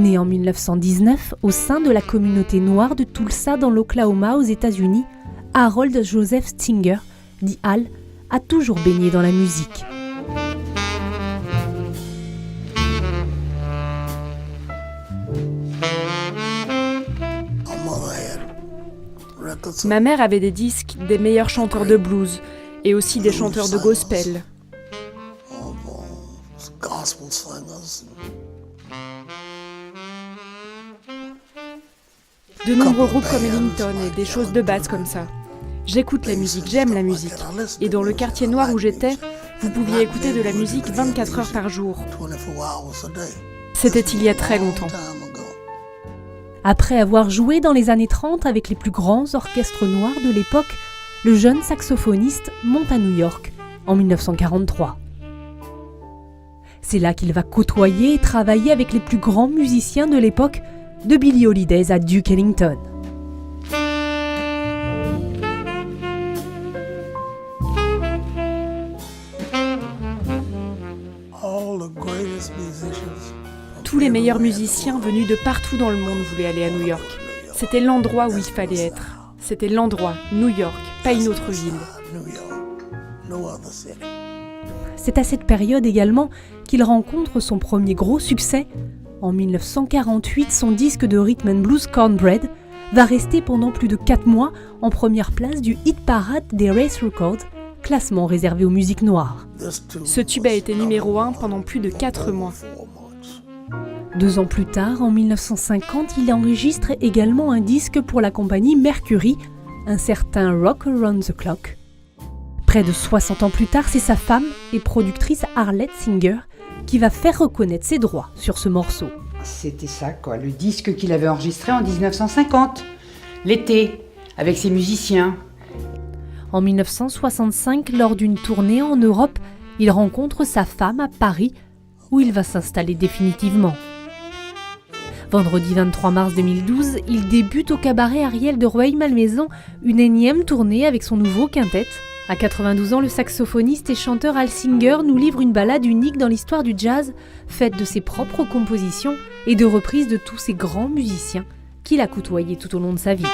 Né en 1919 au sein de la communauté noire de Tulsa dans l'Oklahoma aux États-Unis, Harold Joseph Singer, dit Hal, a toujours baigné dans la musique. Ma mère avait des disques des meilleurs chanteurs de blues et aussi des chanteurs de gospel. De nombreux groupes comme Ellington et des choses de base comme ça. J'écoute la musique, j'aime la musique. Et dans le quartier noir où j'étais, vous pouviez écouter de la musique 24 heures par jour. C'était il y a très longtemps. Après avoir joué dans les années 30 avec les plus grands orchestres noirs de l'époque, le jeune saxophoniste monte à New York en 1943. C'est là qu'il va côtoyer et travailler avec les plus grands musiciens de l'époque, de Billie Holiday à Duke Ellington. Tous les meilleurs musiciens venus de partout dans le monde voulaient aller à New York. C'était l'endroit où il fallait être. C'était l'endroit, New York, pas une autre ville. C'est à cette période également qu'il rencontre son premier gros succès. En 1948, son disque de rhythm and blues Cornbread va rester pendant plus de 4 mois en première place du hit parade des Race Records, classement réservé aux musiques noires. Ce tube a été numéro 1 pendant plus de 4 mois. 2 ans plus tard, en 1950, il enregistre également un disque pour la compagnie Mercury, un certain Rock Around the Clock. Près de 60 ans plus tard, c'est sa femme et productrice Arlette Singer qui va faire reconnaître ses droits sur ce morceau. C'était ça, quoi, le disque qu'il avait enregistré en 1950, l'été, avec ses musiciens. En 1965, lors d'une tournée en Europe, il rencontre sa femme à Paris, où il va s'installer définitivement. Vendredi 23 mars 2012, il débute au cabaret Ariel de Rueil-Malmaison une énième tournée avec son nouveau quintet. À 92 ans, le saxophoniste et chanteur Hal Singer nous livre une ballade unique dans l'histoire du jazz, faite de ses propres compositions et de reprises de tous ces grands musiciens qu'il a côtoyés tout au long de sa vie.